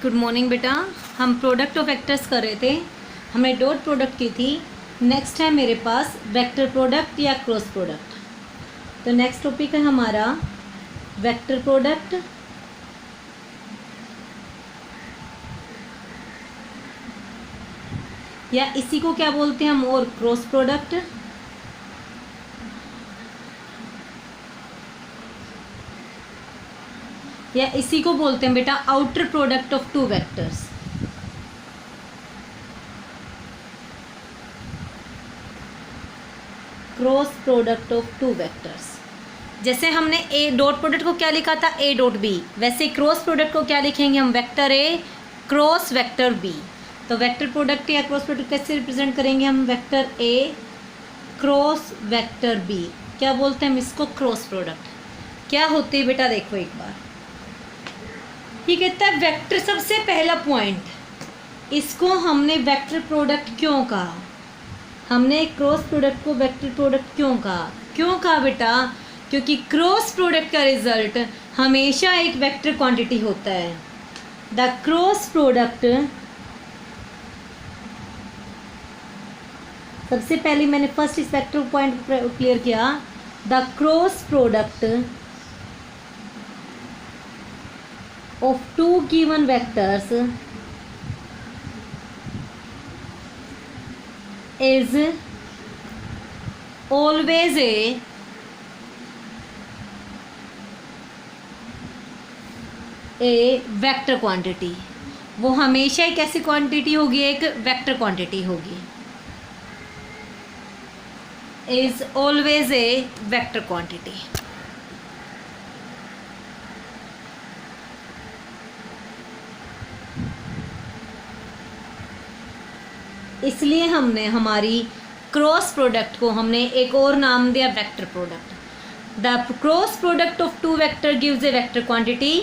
Good morning बेटा। हम product of vectors कर रहे थे, हमने डॉट प्रोडक्ट की थी। नेक्स्ट है मेरे पास वेक्टर प्रोडक्ट या क्रॉस प्रोडक्ट। तो नेक्स्ट टॉपिक है हमारा वेक्टर प्रोडक्ट या इसी को क्या बोलते हैं हम और क्रॉस प्रोडक्ट। या इसी को बोलते हैं बेटा outer product of two vectors. Cross product of two vectors. जैसे हमने ए डॉट प्रोडक्ट को क्या लिखा था, ए डॉट बी, वैसे क्रॉस प्रोडक्ट को क्या लिखेंगे हम, vector A cross vector B. तो वेक्टर प्रोडक्ट या क्रॉस प्रोडक्ट कैसे रिप्रेजेंट करेंगे हम, vector A cross vector B. क्या बोलते हैं हम इसको, क्रॉस प्रोडक्ट। क्या होती है बेटा, देखो एक बार। ये कहता है वेक्टर, सबसे पहला पॉइंट, इसको हमने वेक्टर प्रोडक्ट क्यों कहा, हमने क्रॉस प्रोडक्ट को वेक्टर प्रोडक्ट क्यों कहा बेटा, क्योंकि क्रॉस प्रोडक्ट का रिजल्ट हमेशा एक वेक्टर क्वांटिटी होता है। द क्रॉस प्रोडक्ट, सबसे पहले मैंने फर्स्ट इस वेक्टर पॉइंट क्लियर किया। The cross product of two given vectors is always a vector quantity। वो हमेशा एक ऐसी क्वांटिटी होगी, एक वेक्टर क्वांटिटी होगी। is always a vector quantity। इसलिए हमने हमारी क्रॉस प्रोडक्ट को हमने एक और नाम दिया vector product. The cross product of two vector gives a vector quantity,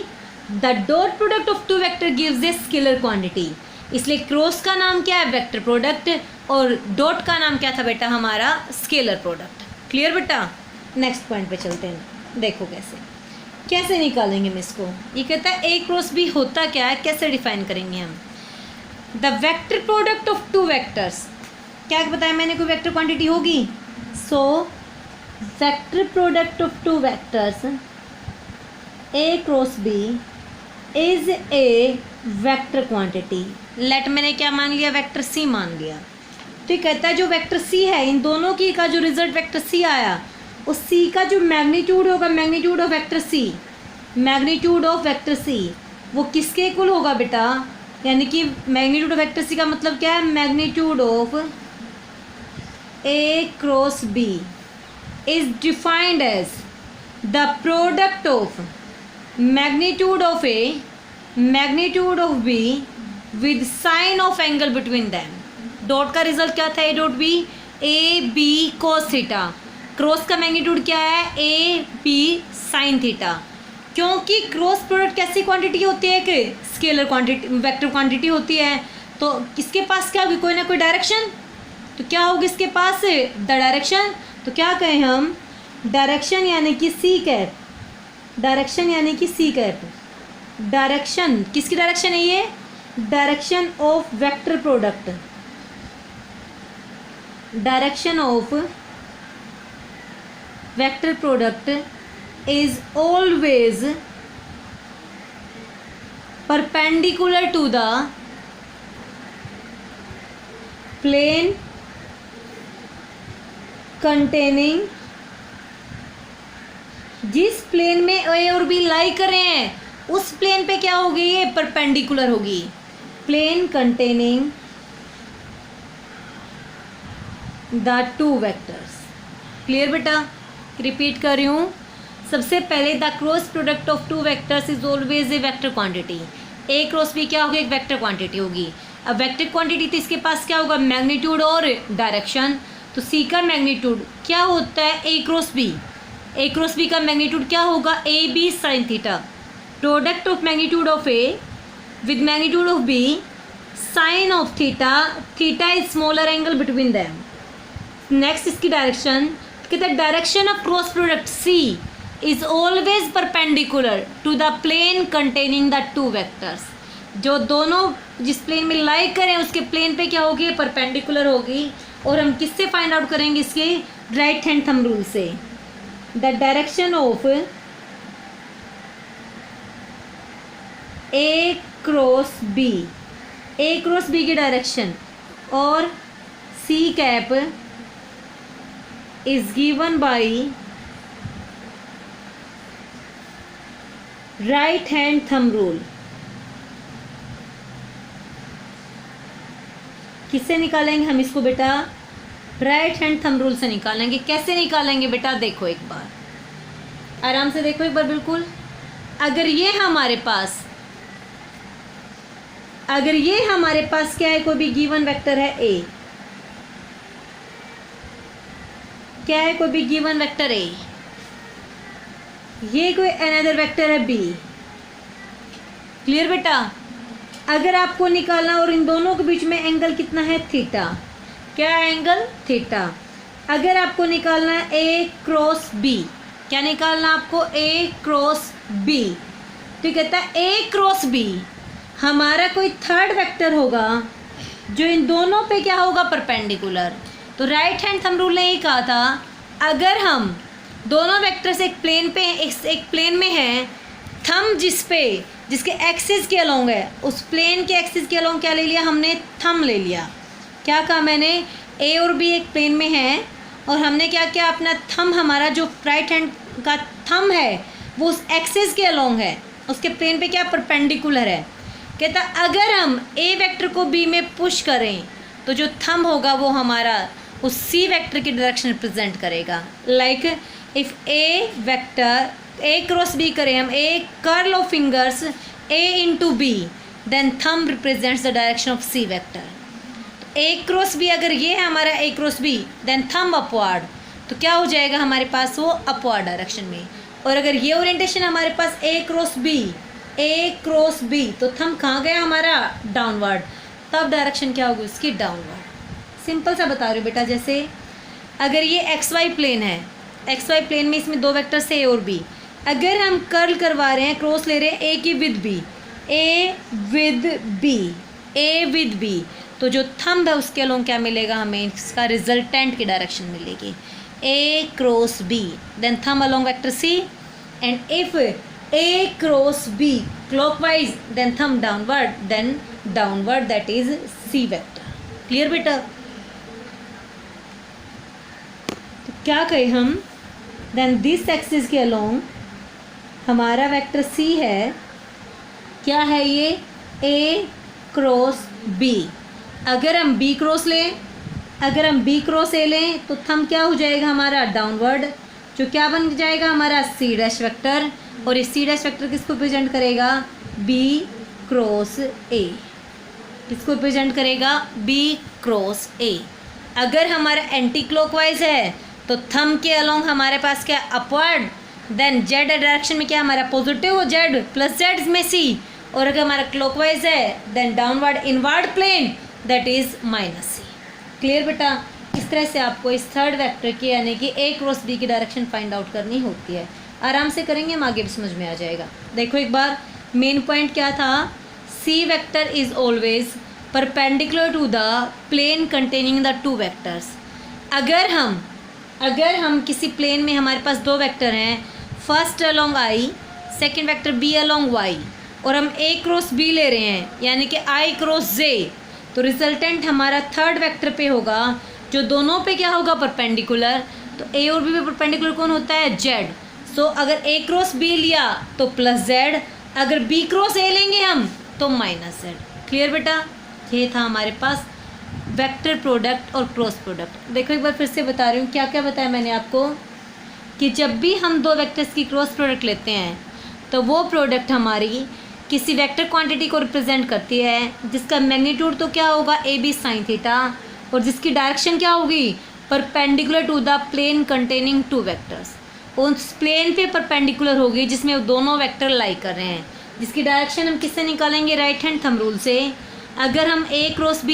the dot product of two vector gives a scalar quantity. इसलिए क्रॉस का नाम क्या है, वेक्टर प्रोडक्ट, और डॉट का नाम क्या था बेटा हमारा, स्केलर प्रोडक्ट। क्लियर बेटा। नेक्स्ट पॉइंट पे चलते हैं, देखो कैसे निकालेंगे हम इसको। ये कहता है ए क्रॉस बी होता क्या है, कैसे डिफाइन करेंगे हम। The vector product of two vectors, क्या बताया मैंने, कोई वेक्टर क्वांटिटी होगी। So vector product of two vectors A cross B is a vector quantity. Let मैंने क्या मान लिया, वेक्टर सी मान लिया। तो ये कहता है जो वेक्टर सी है, इन दोनों की का जो रिजल्ट वेक्टर सी आया, उस सी का जो मैग्नीट्यूड होगा, magnitude of vector C, magnitude of vector C, वो किसके इक्वल होगा बेटा, यानी कि मैग्नीट्यूड ऑफ वेक्टर सी का मतलब क्या है, magnitude of A cross B is defined as the product of magnitude of A magnitude of B with sine of angle between them. Dot का रिजल्ट क्या था, A dot B, A B cos theta. Cross का magnitude क्या है, A B sine theta. क्योंकि cross product कैसी quantity होती है, एक स्केलर क्वांटिटी, वेक्टर क्वांटिटी होती है। तो इसके पास क्या होगी, कोई ना कोई डायरेक्शन। तो क्या होगी इसके पास, द डायरेक्शन। तो क्या कहें हम, डायरेक्शन यानी कि सी कैप, डायरेक्शन यानी कि सी कैप। डायरेक्शन किसकी डायरेक्शन है, ये direction of vector product, direction of vector product is always perpendicular to the plane containing, जिस प्लेन में ए और बी लाई कर रहे हैं उस प्लेन पे क्या होगी, ये परपेंडिकुलर होगी। Plane containing the two vectors. Clear बेटा। रिपीट कर रही हूँ, सबसे पहले the cross product of two vectors is always a vector quantity. A cross B क्या होगी, एक वेक्टर क्वांटिटी होगी। अब वेक्टर क्वांटिटी तो इसके पास क्या होगा, मैग्नीट्यूड और डायरेक्शन। तो सी का मैग्नीट्यूड क्या होता है, A cross B, A cross B का मैग्नीट्यूड क्या होगा, A B sine theta. Product of magnitude of A with magnitude of B sine of theta, theta is smaller angle between them. Next इसकी direction, कहते हैं direction of cross product C is always perpendicular to the plane containing the two vectors। जो दोनों जिस plane में लाई करें उसके plane पे क्या होगी, परपेंडिकुलर होगी। और हम किससे फाइंड आउट करेंगे, इसके राइट हैंड थंब रूल से। The direction of A cross B, A cross B की डायरेक्शन और C cap is given by right hand thumb rule. किससे निकालेंगे हम इसको बेटा, राइट हैंड थंब रूल से निकालेंगे। कैसे निकालेंगे बेटा, देखो एक बार, आराम से देखो एक बार बिल्कुल। अगर ये हमारे पास क्या है, कोई भी गिवन वेक्टर है ए, क्या है, कोई भी गिवन वेक्टर ए, ये कोई अनदर वेक्टर है बी। क्लियर बेटा। अगर आपको निकालना और इन दोनों के बीच में एंगल कितना है, थीटा। क्या एंगल, थीटा। अगर आपको निकालना है ए क्रॉस बी, क्या निकालना आपको, ए क्रॉस बी। तो कहता है ए क्रॉस बी हमारा कोई थर्ड वेक्टर होगा जो इन दोनों पे क्या होगा, परपेंडिकुलर। तो राइट हैंड थंब रूल ने ये कहा था, अगर हम दोनों वेक्टर्स एक प्लेन पे एक प्लेन में हैं, थंब जिसके एक्सिस के अलोंग है, उस प्लेन के एक्सिस के अलोंग क्या ले लिया हमने, थंब ले लिया। क्या कहा मैंने, ए और बी एक प्लेन में है और हमने क्या किया, अपना थंब, हमारा जो राइट हैंड का थंब है वो उस एक्सिस के अलोंग है, उसके प्लेन पे क्या परपेंडिकुलर है। कहता अगर हम ए वेक्टर को बी में पुश करें तो जो थंब होगा वो हमारा उस सी वेक्टर की डायरेक्शन रिप्रेजेंट करेगा। Like if A vector A cross B करें हम, A curl of fingers A into B, then thumb represents the direction of C vector. A cross B, अगर ये है हमारा A cross B, then thumb upward, तो क्या हो जाएगा हमारे पास, वो अपवर्ड डायरेक्शन में। और अगर ये ओरिएंटेशन हमारे पास ए क्रॉस बी, तो थंब कहाँ गया हमारा, डाउनवर्ड, तब डायरेक्शन क्या होगी उसकी, डाउनवर्ड। सिंपल सा बता रही हूँ बेटा। जैसे अगर ये एक्स वाई प्लेन है, एक्स वाई प्लेन में इसमें दो वेक्टर्स है ए और बी, अगर हम कर्ल करवा रहे हैं, क्रॉस ले रहे हैं ए की with B, A with B, तो जो थंब है उसके अलोंग क्या मिलेगा हमें, इसका रिजल्टेंट की डायरेक्शन मिलेगी, A cross B, then thumb along vector C, and if A cross B clockwise, then thumb downward, then downward, that is C vector. Clear बेटा। तो क्या कहे हम, देन दिस एक्सिस के अलोंग हमारा वेक्टर सी है, क्या है ये, ए क्रॉस बी। अगर हम बी क्रॉस ए लें तो थंब क्या हो जाएगा हमारा, डाउनवर्ड, जो क्या बन जाएगा हमारा, सी डैश वेक्टर। और इस सी डैश वेक्टर किसको रिप्रेजेंट करेगा, बी क्रॉस ए, किसको रिप्रेजेंट करेगा, बी क्रॉस ए। अगर हमारा एंटी क्लॉकवाइज है तो थंब के अलोंग हमारे पास क्या, अपवर्ड, देन जेड डायरेक्शन में क्या हमारा पॉजिटिव हो जेड प्लस जेड में सी, और अगर हमारा क्लॉकवाइज है then downward inward plane, that is minus C. Clear बेटा। इस तरह से आपको इस थर्ड वेक्टर की यानी कि ए क्रॉस बी की डायरेक्शन फाइंड आउट करनी होती है। आराम से करेंगे, हम आगे भी समझ में आ जाएगा। देखो एक बार, मेन पॉइंट क्या था, C vector is always perpendicular to the plane containing the two vectors. अगर हम किसी प्लेन में हमारे पास दो वेक्टर हैं, first along I, second vector B along Y, और हम ए क्रॉस बी ले रहे हैं यानी कि आई क्रॉस जे, तो रिजल्टेंट हमारा थर्ड वेक्टर पे होगा जो दोनों पे क्या होगा, परपेंडिकुलर। तो ए और बी पे परपेंडिकुलर कौन होता है, जेड। सो अगर ए क्रॉस बी लिया तो प्लस जेड, अगर बी क्रॉस ए लेंगे हम तो माइनस जेड। क्लियर बेटा। ये था हमारे पास वेक्टर प्रोडक्ट और क्रॉस प्रोडक्ट। देखो एक बार फिर से बता रही हूँ, क्या क्या बताया मैंने आपको, कि जब भी हम दो वेक्टर्स की क्रॉस प्रोडक्ट लेते हैं तो वो प्रोडक्ट हमारी किसी वेक्टर क्वांटिटी को रिप्रेजेंट करती है जिसका मैग्नीट्यूड तो क्या होगा, ए बी साइन थीटा, और जिसकी डायरेक्शन क्या होगी, perpendicular to the plane containing two vectors. उस प्लेन पे परपेंडिकुलर होगी जिसमें दोनों वेक्टर लाई कर रहे हैं, जिसकी डायरेक्शन हम किससे निकालेंगे, राइट हैंड थंब रूल से। अगर हम ए क्रॉस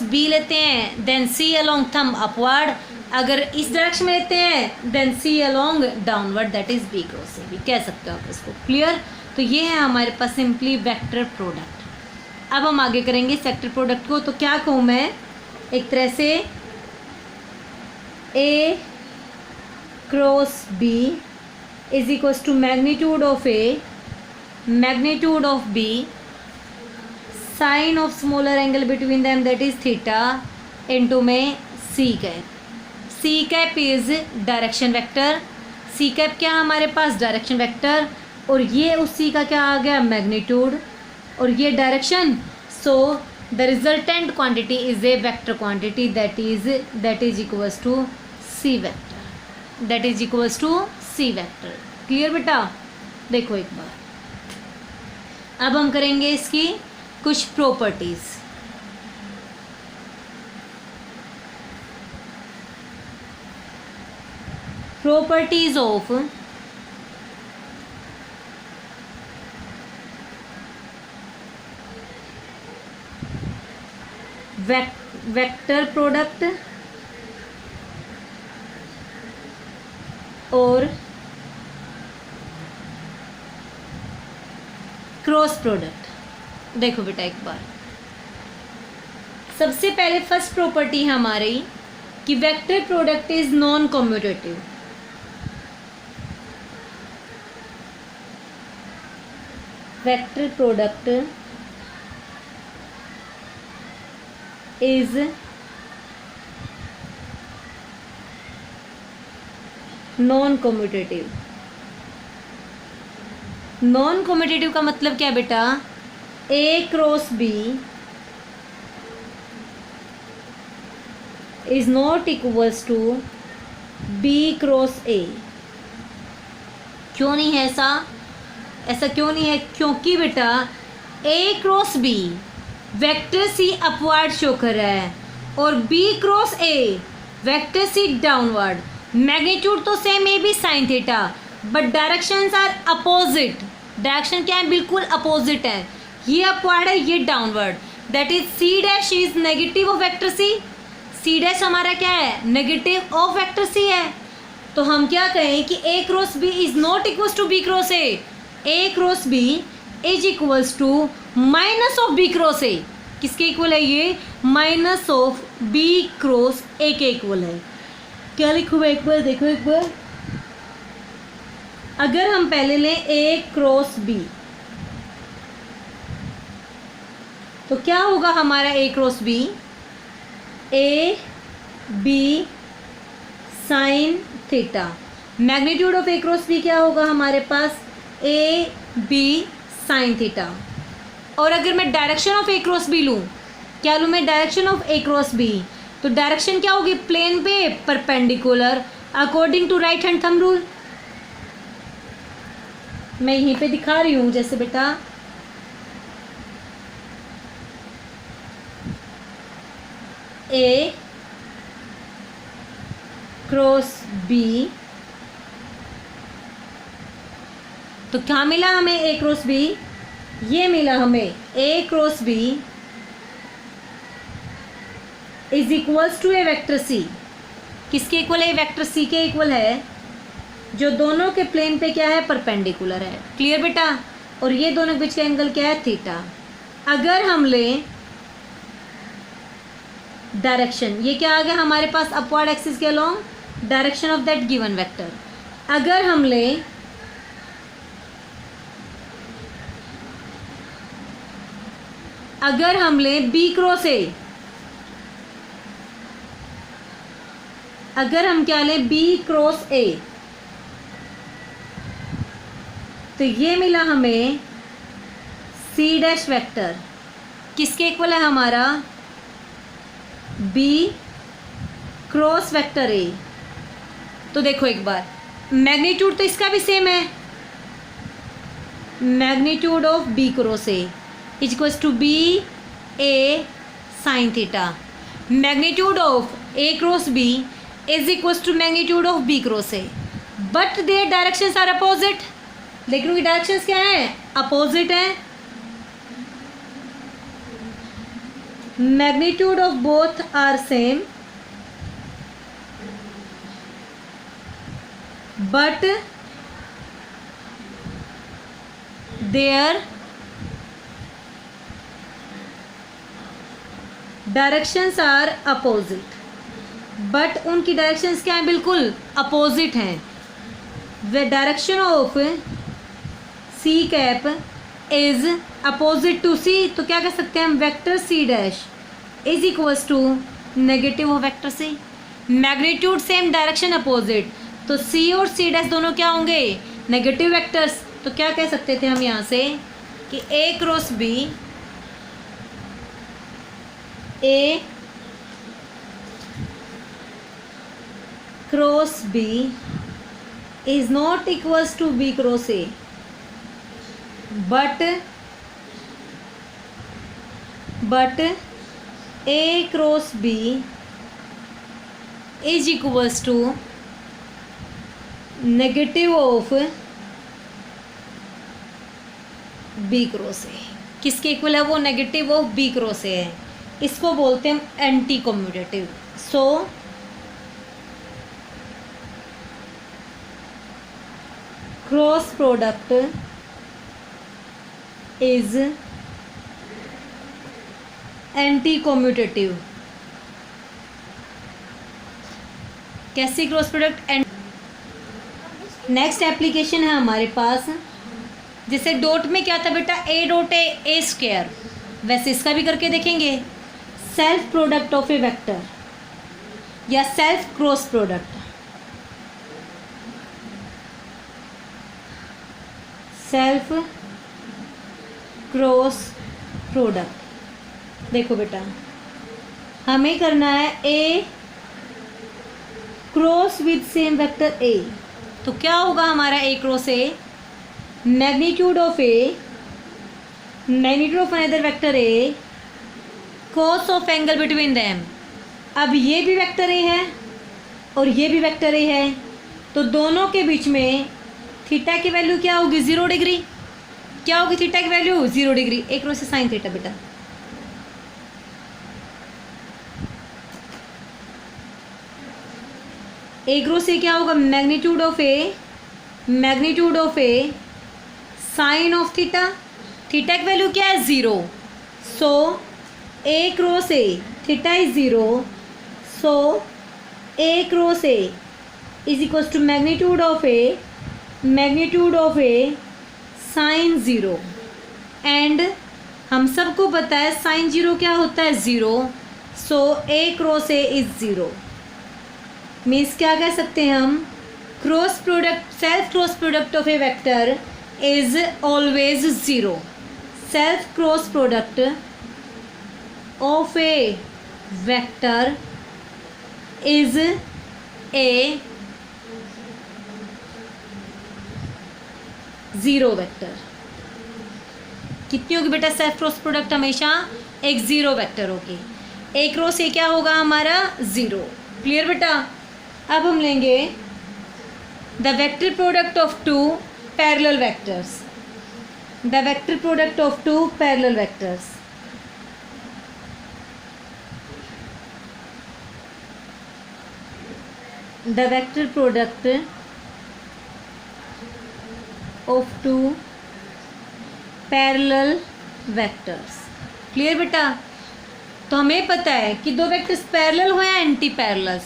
बी लेते हैं then C along thumb upward, अगर इस डायरेक्शन में लेते हैं then C along downward, that is B cross A भी कह सकते हो आप इसको। क्लियर। तो ये है हमारे पास सिंपली वेक्टर प्रोडक्ट। अब हम आगे करेंगे सेक्टर प्रोडक्ट को। तो क्या कहूँ मैं, एक तरह से A cross B is equals to magnitude of A magnitude of B sine of smaller angle between them that is theta into में C cap. C cap is direction vector. C cap क्या है हमारे पास, direction vector, और ये उस C का क्या आ गया, मैग्नीट्यूड, और ये direction. So the resultant quantity is a vector quantity that is equals to C vector, that is equals to C vector. Clear बेटा? देखो एक बार, अब हम करेंगे इसकी कुछ properties. Properties of vector product और क्रॉस प्रोडक्ट। देखो बेटा एक बार, सबसे पहले फर्स्ट प्रॉपर्टी है हमारी कि vector product is non commutative. Vector product is non commutative. Non commutative का मतलब क्या बेटा, A cross B is not equals to B cross A। क्यों नहीं है ऐसा? ऐसा क्यों नहीं है? क्योंकि बेटा A cross B vector C upward show कर रहा है और B cross A vector C downward. Magnitude तो same A B sine theta, but directions are opposite. Direction क्या है, बिल्कुल अपोजिट है। ये अपवर्ड है, ये downward. That is C dash is negative of vector C। C dash हमारा क्या है, नेगेटिव ऑफ वेक्टर C है। तो हम क्या कहें कि A cross B is not equals to B cross A। A cross B is equals to minus of B cross A। किसके इक्वल है ये, minus of B cross A के इक्वल है। क्या लिखूँ एक बार, देखो एक बार, अगर हम पहले लें A क्रॉस B तो क्या होगा हमारा A cross B, A B sine theta. Magnitude of A cross B क्या होगा हमारे पास, A B साइन थीटा। और अगर मैं direction of A cross B लूँ, क्या लूँ मैं, direction of A cross B, तो डायरेक्शन क्या होगी, प्लेन पे perpendicular according to right hand thumb rule. मैं यहीं पे दिखा रही हूँ, जैसे बेटा A क्रॉस B, तो क्या मिला हमें A क्रॉस B, ये मिला हमें A cross B is equals to a vector C। किसके इक्वल है, वेक्टर C के इक्वल है, जो दोनों के प्लेन पे क्या है, परपेंडिकुलर है। क्लियर बेटा? और ये दोनों के बीच का एंगल क्या है, थीटा। अगर हम लें डायरेक्शन, ये क्या आ गया हमारे पास, अपवर्ड एक्सिस के along direction of that given vector. अगर हम लें B क्रॉस A, अगर हम क्या लें B क्रॉस A, तो ये मिला हमें C डैश वेक्टर, किसके इक्वल है हमारा, B क्रॉस वेक्टर A। तो देखो एक बार, मैग्नीट्यूड तो इसका भी सेम है, magnitude of B cross A is equals to B A sine theta. Magnitude of A cross B is equals to magnitude of B cross A, but their directions are opposite। लेकिन उनकी directions क्या है, opposite है। Magnitude of both are same, but their directions are opposite, but उनकी directions क्या हैं, बिल्कुल opposite हैं। The direction of C cap is opposite to C, तो क्या कह सकते हैं हम, vector C dash is equals to negative of vector C. Magnitude same, direction opposite, तो सी और सी डैश दोनों क्या होंगे, नेगेटिव वेक्टर्स। तो क्या कह सकते थे हम यहाँ से कि A cross B, A cross B is not equals to B cross A, but A cross B is equals to negative of B cross A. किसके इक्वल है वो, negative of B cross A है। इसको बोलते हैं हम anti commutative. So cross product is anti commutative. कैसी cross product and. Next application है हमारे पास, जैसे डॉट में क्या था बेटा, ए डॉट ए स्क्वायर, वैसे इसका भी करके देखेंगे। Self product of a vector या self cross product, self cross product. देखो बेटा, हमें करना है A cross with same vector A, तो क्या होगा हमारा A cross A, magnitude of another vector A, cos of angle between them. अब ये भी वेक्टर ए है और ये भी वेक्टर ए है, तो दोनों के बीच में थीटा की वैल्यू क्या होगी, 0 डिग्री। क्या होगी थीटा की वैल्यू, 0 डिग्री। एक क्रॉस से साइन थीटा बेटा। ए क्रॉस से क्या होगा, magnitude of A sine of theta. Theta की वैल्यू क्या है, 0। So A cross A, theta is 0, so A cross A is equal to magnitude of A sine 0। And हम सबको पता है साइन 0 क्या होता है, 0। So A cross A is 0। Means क्या कह सकते हैं हम, cross product, self cross product of a vector is always 0। Self cross product of a vector is a 0 vector. कितनी होगी बेटा सेल्फ क्रॉस प्रोडक्ट, हमेशा एक 0 वेक्टर होगी। ए क्रॉस ए क्या होगा हमारा, 0। क्लियर बेटा। अब हम लेंगे the vector product of two parallel vectors. The vector product of two parallel vectors. The vector product of two parallel vectors. Clear बेटा। तो हमें पता है कि दो वेक्टर्स पैरेलल हो या anti parallels.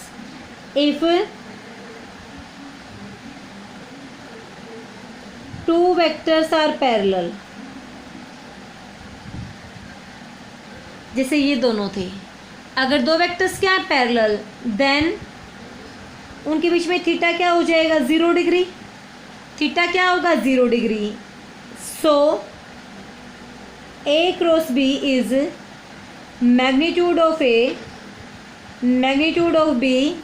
If two vectors are parallel, जैसे ये दोनों थे, अगर दो वेक्टर्स क्या है पैरेलल, देन उनके बीच में थीटा क्या हो जाएगा, 0 डिग्री। थीटा क्या होगा, 0 degree. So A cross B is magnitude of B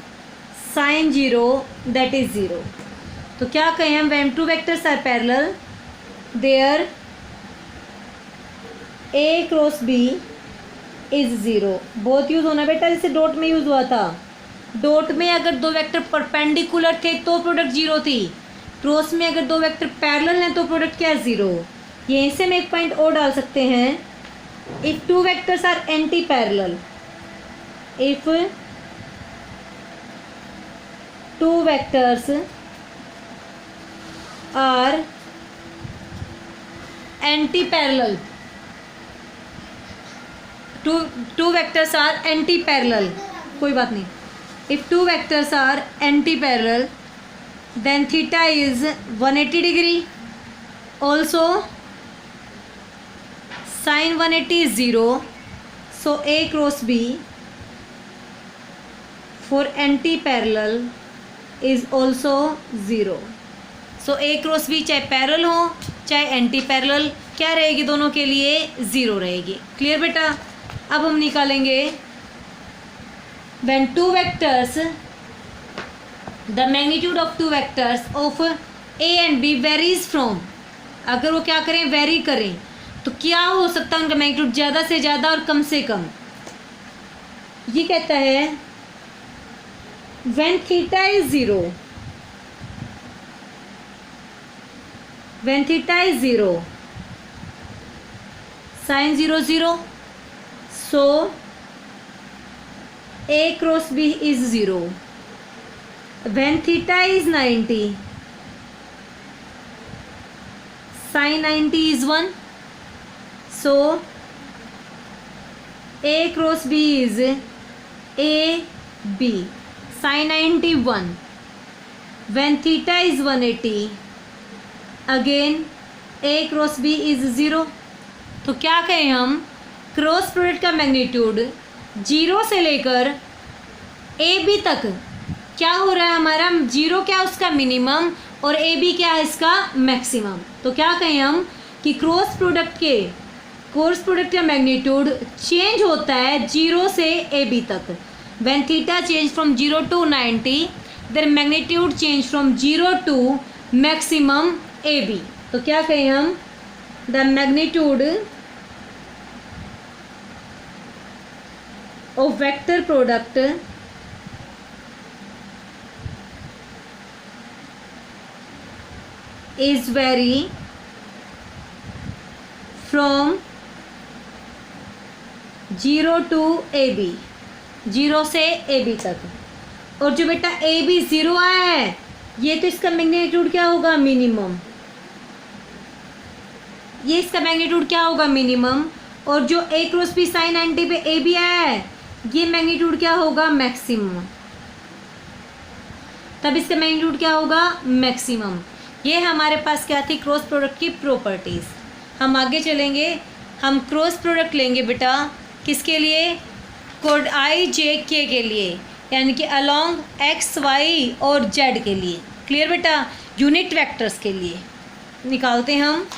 sine 0 that is 0। तो क्या कहें हम, when two vectors are parallel there A cross B is 0। बहुत यूज़ होना बेटा, जैसे डॉट में यूज़ हुआ था। डॉट में अगर दो वेक्टर परपेंडिकुलर थे तो प्रोडक्ट 0 थी। क्रॉस में अगर दो वेक्टर पैरेलल हैं तो प्रोडक्ट क्या है, 0। यहीं से हम एक पॉइंट और डाल सकते हैं, if two vectors are anti parallel, if two vectors are anti parallel, two vectors are anti parallel, कोई बात नहीं, if two vectors are anti parallel then theta is 180 degree, also sin 180 is 0, so A cross B for anti parallel is also 0, so A cross B चाहे parallel हो चाहे anti parallel क्या रहेगी, दोनों के लिए 0 रहेगी। क्लियर बेटा। अब हम निकालेंगे when two vectors, the magnitude of two vectors of A and B varies from, अगर वो क्या करें, वेरी करें, तो क्या हो सकता है उनका मैग्नीट्यूड, ज़्यादा से ज़्यादा और कम से कम। ये कहता है when theta is 0, when theta is 0 sin 0 0, so A cross B is 0, when theta is 90 sin 90 is 1, so A cross B is A B sin 90 1, when theta is 180 again A cross B is 0। तो क्या कहें हम, cross product का magnitude 0 से लेकर ए B तक क्या हो रहा है हमारा, 0 क्या उसका मिनिमम और ए बी क्या है इसका मैक्सिमम। तो क्या कहें हम कि क्रॉस प्रोडक्ट का मैग्नीट्यूड चेंज होता है 0 से ए बी तक। When theta change from 0 to 90 there magnitude change from 0 to maximum A B. तो क्या कहें हम, the magnitude of vector product is vary from 0 to AB, 0 से AB तक। और जो बेटा AB 0 आया है, ये तो इसका मैग्नीट्यूड क्या होगा, मिनिमम, ये इसका मैग्नीट्यूड क्या होगा, मिनिमम। और जो A क्रॉस B साइन 90 पे AB आया है, ये मैग्नीट्यूड क्या होगा, मैक्सिमम, तब इसका मैग्नीट्यूड क्या होगा, मैक्सिमम। ये हमारे पास क्या थी, क्रॉस प्रोडक्ट की प्रॉपर्टीज़। हम आगे चलेंगे, हम क्रॉस प्रोडक्ट लेंगे बेटा किसके लिए, कोड आई जे के के लिए, यानी कि अलोंग एक्स वाई और जेड के लिए। क्लियर बेटा, यूनिट वेक्टर्स के लिए निकालते हैं हम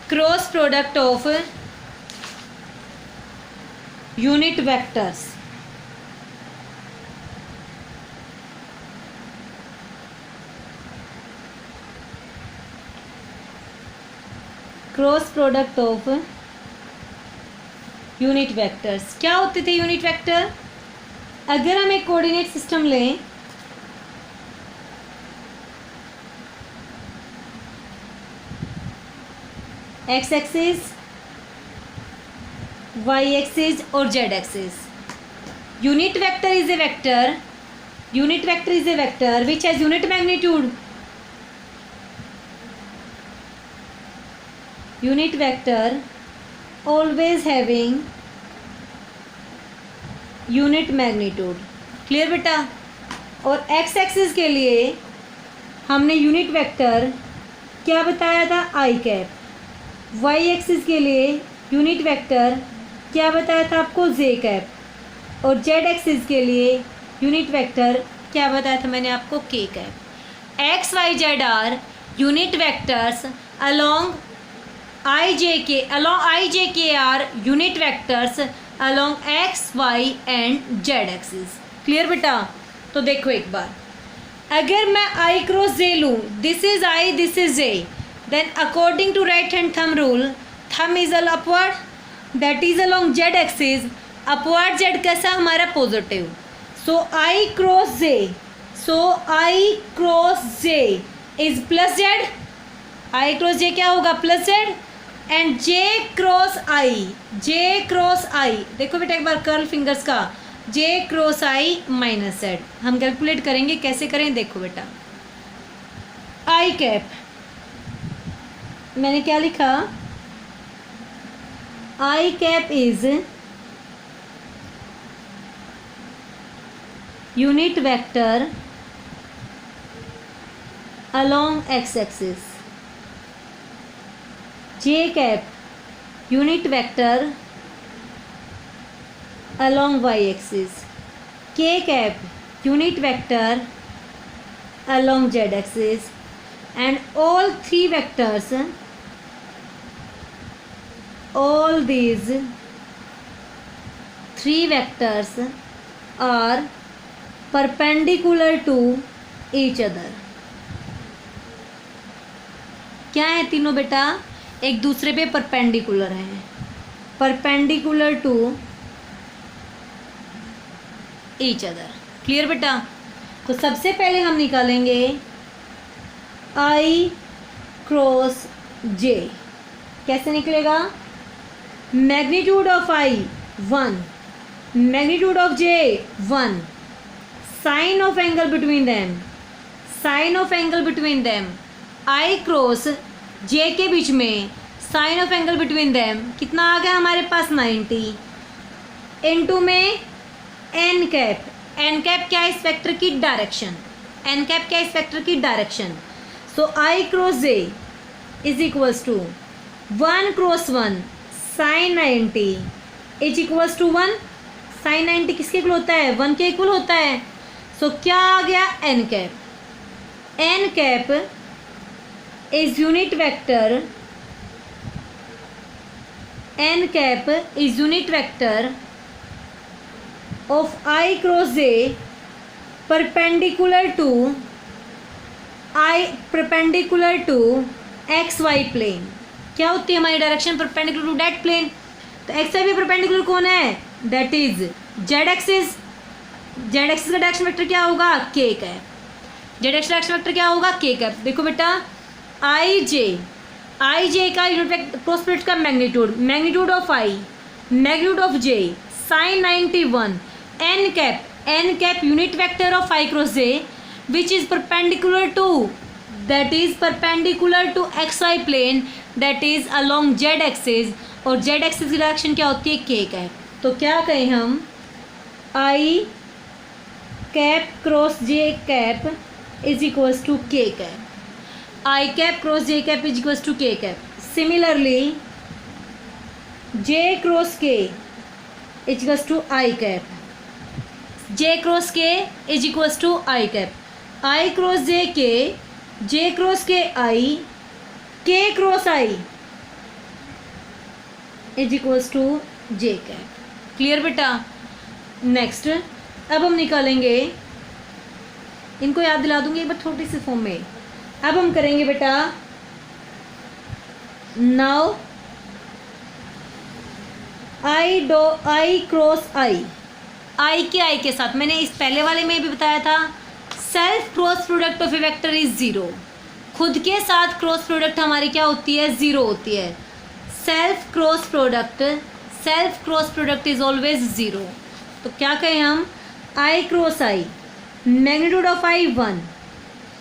cross product of unit vectors. Cross product of unit vectors क्या होते थे, यूनिट वेक्टर, अगर हम एक कोऑर्डिनेट सिस्टम लें, एक्स एक्सिस, वाई एक्सिस और Z axis. Unit vector is a vector, unit vector is a vector which has unit magnitude, unit vector always having unit magnitude. Clear बेटा। और x axis के लिए हमने unit vector क्या बताया था, आई cap. Y axis के लिए यूनिट वेक्टर क्या बताया था आपको, जे कैप। और जेड एक्सिस के लिए यूनिट वेक्टर क्या बताया था मैंने आपको, K cap. X Y Z are unit vectors along I J K, along I J K are unit vectors along X Y and Z axis. Clear बेटा। तो देखो एक बार, अगर मैं आई क्रॉस जे लूँ, this is I, this is J, then according to right hand thumb rule, thumb is all upward, that is along z axis, upward z कैसा हमारा positive, so I cross j, so I cross j is plus z, I cross j क्या होगा, plus z, and j cross I, j cross I, देखो बेटा एक बार curl fingers का, j cross I minus z। हम calculate करेंगे, कैसे करें देखो बेटा, आई कैप, मैंने क्या लिखा, I cap is unit vector along x axis, j cap unit vector along y axis, k cap unit vector along z axis, and all these three vectors are perpendicular to each other. क्या है तीनों बेटा, एक दूसरे पे perpendicular हैं, perpendicular to each other. Clear बेटा। तो सबसे पहले हम निकालेंगे आई क्रॉस जे। कैसे निकलेगा, magnitude of I 1, magnitude of J 1, sine of angle between them, sine of angle between them, I cross J के बीच में sine of angle between them कितना आ गया हमारे पास 90, इनटू में एन कैप, एन कैप क्या है इस वेक्टर की डायरेक्शन, एन कैप क्या है इस वेक्टर की direction. So I cross J is equals to 1 cross 1 sine 90 is equals to 1, sine 90 किसके इक्वल होता है, 1 के इक्वल होता है। सो क्या आ गया, N cap, N cap is unit vector, n cap is unit vector of I cross j perpendicular to xy plane। क्या होती है हमारी direction, perpendicular to that plane. तो एक्स वाई पे परपेंडिकुलर कौन है, that is Z axis. Z axis का direction vector क्या होगा, K cap. Z axis direction vector क्या होगा, के कैप। देखो बेटा आई जे का यूनिट क्रॉस प्रोडक्ट का magnitude, magnitude of I, magnitude of J, sine 91, N cap unit vector of I cross J which is perpendicular to, that is perpendicular to X Y plane, that is along Z axis. और Z axis की direction क्या होती है, K cap. तो क्या कहें हम, I cap cross J cap is equals to K cap, I cap cross J cap is equals to K cap. Similarly J cross K is equals to I cap, J cross K is equals to I cap, I cross J cross K I, K cross I is equals to J cap. Clear बेटा। Next अब हम निकालेंगे, इनको याद दिला दूंगी एक बार छोटी सी फॉर्म में। अब हम करेंगे बेटा नाउ आई क्रॉस आई, आई के साथ मैंने इस पहले वाले में भी बताया था, self cross product of a vector is 0। खुद के साथ क्रॉस प्रोडक्ट हमारी क्या होती है, 0 होती है। Self cross product is always 0। तो क्या कहें हम, I cross I, magnitude of I 1,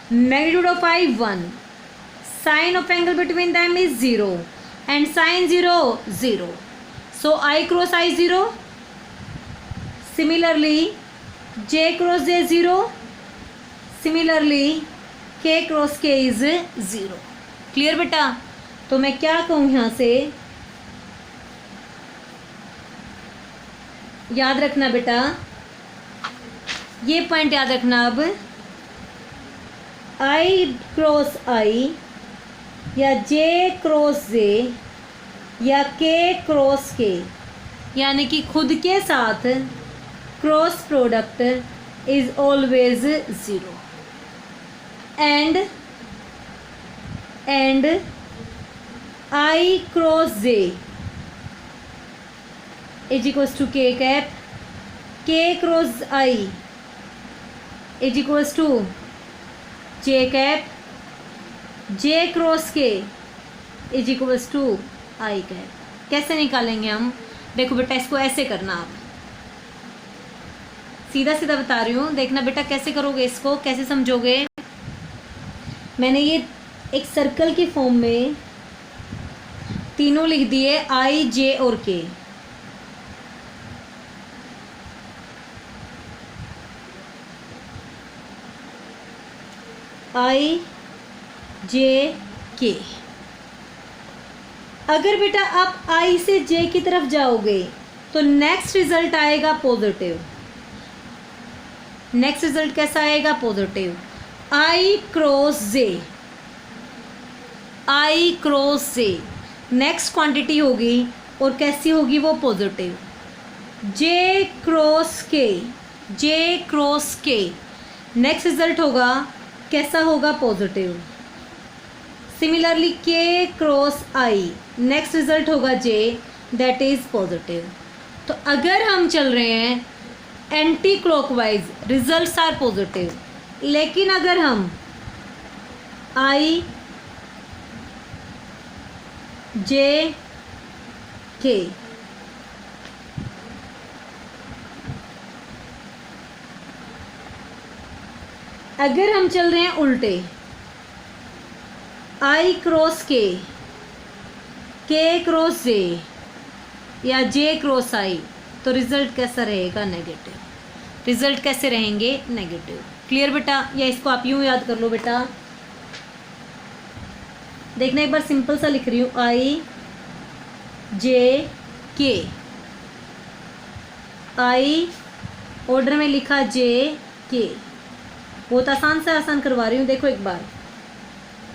magnitude of I 1, sine of angle between them is 0 and sine 0 0, so I cross I 0, similarly J cross J 0, similarly K cross K is 0। Clear बेटा। तो मैं क्या कहूँ यहाँ से, याद रखना बेटा, ये पॉइंट याद रखना। अब आई क्रॉस आई या जे क्रॉस जे या के क्रॉस के, यानी कि खुद के साथ cross product is always 0 and I cross J is equals to K cap, K cross I is equals to J cap, J cross K is equals to I cap. कैसे निकालेंगे हम, देखो बेटा इसको ऐसे करना, आप सीधा सीधा बता रही हूँ, देखना बेटा कैसे करोगे इसको, कैसे समझोगे। मैंने ये एक सर्कल की फॉर्म में तीनों लिख दिए, आई जे और के। आई जे के। अगर बेटा आप आई से जे की तरफ जाओगे तो नेक्स्ट रिजल्ट आएगा पॉजिटिव। नेक्स्ट रिजल्ट कैसा आएगा? पॉजिटिव। आई क्रॉस जे, आई क्रॉस जे नेक्स्ट क्वांटिटी होगी और कैसी होगी वो? पॉजिटिव। जे क्रॉस के, जे क्रॉस के नेक्स्ट रिजल्ट होगा कैसा होगा? पॉजिटिव। सिमिलरली के क्रॉस आई नेक्स्ट रिजल्ट होगा जे, दैट इज पॉजिटिव। तो अगर हम चल रहे हैं anti clockwise, results are positive. लेकिन अगर हम आई जे के अगर हम चल रहे हैं उल्टे, आई क्रॉस के क्रॉस जे या जे क्रॉस आई, तो रिजल्ट कैसा रहेगा? नेगेटिव। रिजल्ट कैसे रहेंगे? नेगेटिव। क्लियर बेटा? या इसको आप यूँ याद कर लो बेटा, देखना एक बार सिंपल सा लिख रही हूँ, आई जे के, आई ऑर्डर में लिखा जे के, बहुत आसान से आसान करवा रही हूँ। देखो एक बार,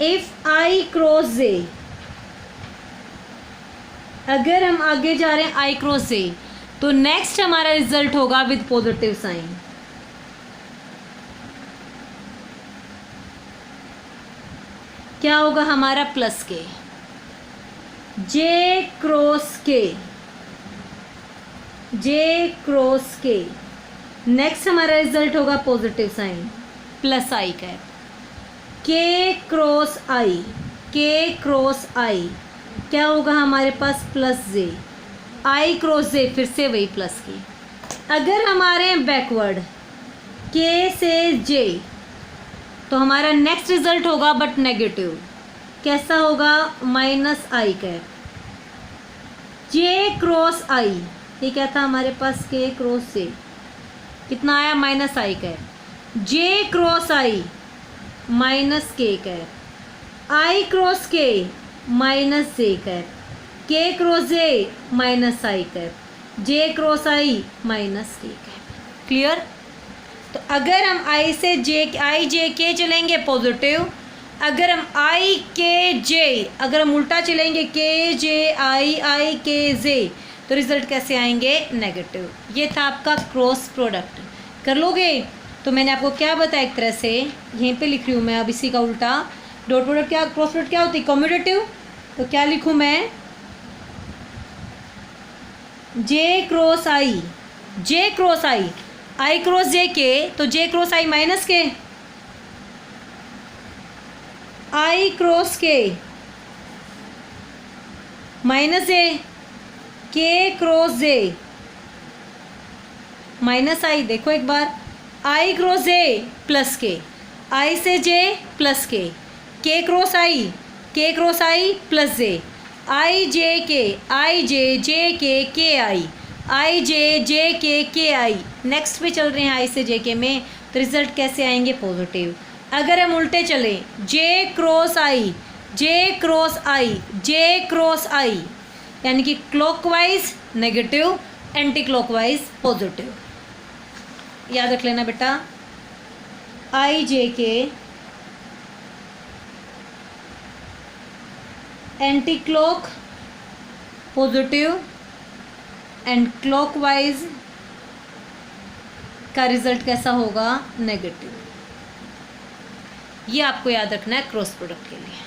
इफ आई क्रॉस जे, अगर हम आगे जा रहे हैं आई क्रॉस जे, तो नेक्स्ट हमारा रिजल्ट होगा विद पॉजिटिव साइन। क्या होगा हमारा? प्लस के। जे क्रॉस के, जे क्रॉस के नेक्स्ट हमारा रिजल्ट होगा पॉजिटिव साइन, प्लस आई कैप। के क्रॉस आई, के क्रॉस आई क्या होगा हमारे पास? प्लस जे। आई क्रॉस जे फिर से वही प्लस के। अगर हमारे हैं बैकवर्ड के से जे, तो हमारा नेक्स्ट रिजल्ट होगा बट नेगेटिव। कैसा होगा? माइनस आई कैप। जे क्रॉस आई, ये क्या था हमारे पास? के क्रॉस जे, कितना आया? माइनस आई कैप। जे क्रॉस आई माइनस के कैप, आई क्रॉस के माइनस जे कैप, के क्रॉस जे माइनस आई कैप, जे क्रॉस आई माइनस के कैप। क्लियर? तो अगर हम आई से जे, आई जे के चलेंगे पॉजिटिव, अगर हम आई के जे, अगर हम उल्टा चलेंगे के जे आई, आई के जे, तो रिजल्ट कैसे आएंगे? नेगेटिव। ये था आपका क्रॉस प्रोडक्ट। कर लोगे? तो मैंने आपको क्या बताया, एक तरह से यहीं पे लिख रही हूँ मैं अब इसी का उल्टा। डॉट प्रोडक्ट क्या, क्रॉस प्रोडक्ट क्या होती है? कम्यूटेटिव। तो क्या लिखूँ मैं? जे क्रॉस आई, जे क्रॉस आई, आई क्रॉस जे के, तो जे क्रॉस आई माइनस के, आई क्रॉस के माइनस जे, के क्रॉस जे माइनस आई। देखो एक बार, आई क्रॉस जे प्लस के, आई से जे प्लस के क्रॉस आई, के क्रॉस आई प्लस जे, आई जे के आई जे के आई। नेक्स्ट पे चल रहे हैं आई से जे के में, तो रिजल्ट कैसे आएंगे? पॉजिटिव। अगर हम उल्टे चले, जे क्रॉस आई, जे क्रॉस आई, जे क्रॉस आई, यानी कि clockwise negative, anti clockwise positive. याद रख लेना बेटा, आई जे के anti clock positive and clockwise का रिजल्ट कैसा होगा? नेगेटिव। ये आपको याद रखना है क्रॉस प्रोडक्ट के लिए।